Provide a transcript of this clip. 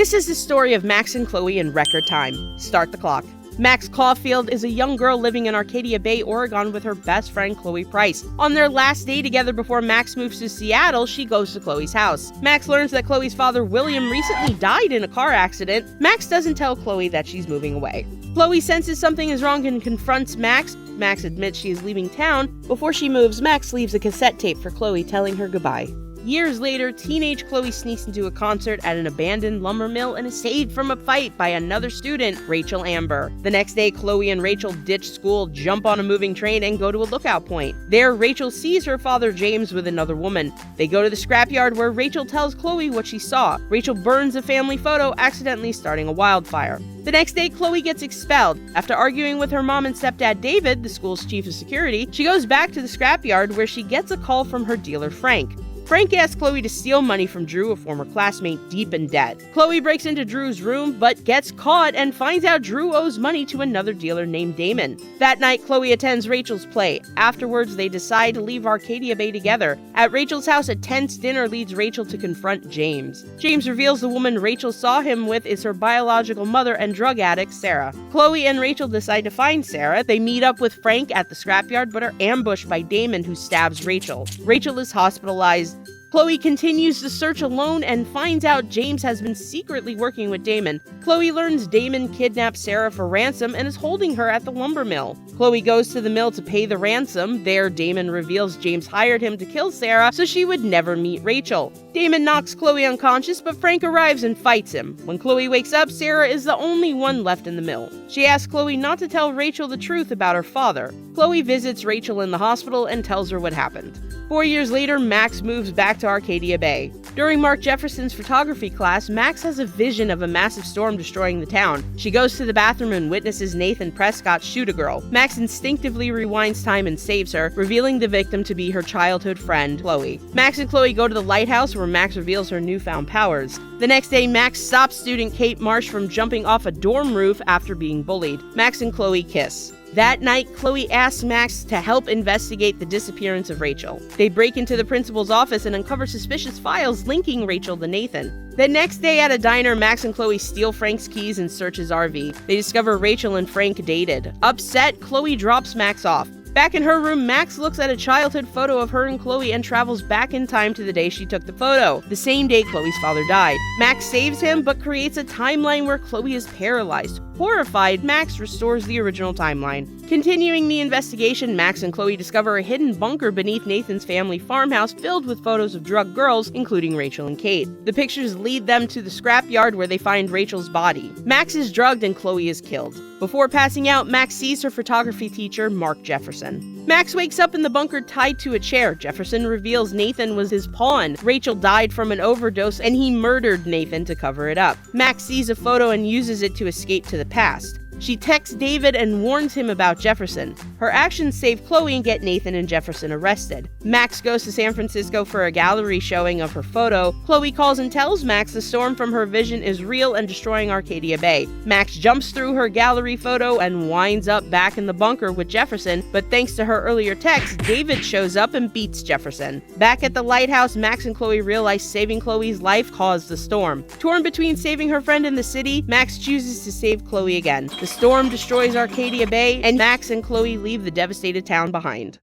This is the story of Max and Chloe in record time. Start the clock. Max Caulfield is a young girl living in Arcadia Bay, Oregon with her best friend Chloe Price. On their last day together before Max moves to Seattle, she goes to Chloe's house. Max learns that Chloe's father, William, recently died in a car accident. Max doesn't tell Chloe that she's moving away. Chloe senses something is wrong and confronts Max. Max admits she is leaving town. Before she moves, Max leaves a cassette tape for Chloe telling her goodbye. Years later, teenage Chloe sneaks into a concert at an abandoned lumber mill and is saved from a fight by another student, Rachel Amber. The next day, Chloe and Rachel ditch school, jump on a moving train, and go to a lookout point. There, Rachel sees her father James with another woman. They go to the scrapyard where Rachel tells Chloe what she saw. Rachel burns a family photo, accidentally starting a wildfire. The next day, Chloe gets expelled. After arguing with her mom and stepdad David, the school's chief of security, she goes back to the scrapyard where she gets a call from her dealer Frank. Frank asks Chloe to steal money from Drew, a former classmate, deep in debt. Chloe breaks into Drew's room, but gets caught and finds out Drew owes money to another dealer named Damon. That night, Chloe attends Rachel's play. Afterwards, they decide to leave Arcadia Bay together. At Rachel's house, a tense dinner leads Rachel to confront James. James reveals the woman Rachel saw him with is her biological mother and drug addict, Sarah. Chloe and Rachel decide to find Sarah. They meet up with Frank at the scrapyard, but are ambushed by Damon, who stabs Rachel. Rachel is hospitalized. Chloe continues the search alone and finds out James has been secretly working with Damon. Chloe learns Damon kidnapped Sarah for ransom and is holding her at the lumber mill. Chloe goes to the mill to pay the ransom. There, Damon reveals James hired him to kill Sarah so she would never meet Rachel. Damon knocks Chloe unconscious, but Frank arrives and fights him. When Chloe wakes up, Sarah is the only one left in the mill. She asks Chloe not to tell Rachel the truth about her father. Chloe visits Rachel in the hospital and tells her what happened. 4 years later, Max moves back to Arcadia Bay. During Mark Jefferson's photography class, Max has a vision of a massive storm destroying the town. She goes to the bathroom and witnesses Nathan Prescott shoot a girl. Max instinctively rewinds time and saves her, revealing the victim to be her childhood friend, Chloe. Max and Chloe go to the lighthouse where Max reveals her newfound powers. The next day, Max stops student Kate Marsh from jumping off a dorm roof after being bullied. Max and Chloe kiss. That night, Chloe asks Max to help investigate the disappearance of Rachel. They break into the principal's office and uncover suspicious files linking Rachel to Nathan. The next day at a diner, Max and Chloe steal Frank's keys and search his RV. They discover Rachel and Frank dated. Upset, Chloe drops Max off. Back in her room, Max looks at a childhood photo of her and Chloe and travels back in time to the day she took the photo, the same day Chloe's father died. Max saves him, but creates a timeline where Chloe is paralyzed. Horrified, Max restores the original timeline. Continuing the investigation, Max and Chloe discover a hidden bunker beneath Nathan's family farmhouse filled with photos of drugged girls, including Rachel and Kate. The pictures lead them to the scrapyard where they find Rachel's body. Max is drugged and Chloe is killed. Before passing out, Max sees her photography teacher, Mark Jefferson. Max wakes up in the bunker tied to a chair. Jefferson reveals Nathan was his pawn. Rachel died from an overdose and he murdered Nathan to cover it up. Max sees a photo and uses it to escape to the past. She texts David and warns him about Jefferson. Her actions save Chloe and get Nathan and Jefferson arrested. Max goes to San Francisco for a gallery showing of her photo. Chloe calls and tells Max the storm from her vision is real and destroying Arcadia Bay. Max jumps through her gallery photo and winds up back in the bunker with Jefferson, but thanks to her earlier text, David shows up and beats Jefferson. Back at the lighthouse, Max and Chloe realize saving Chloe's life caused the storm. Torn between saving her friend in the city, Max chooses to save Chloe again. The storm destroys Arcadia Bay, and Max and Chloe leave the devastated town behind.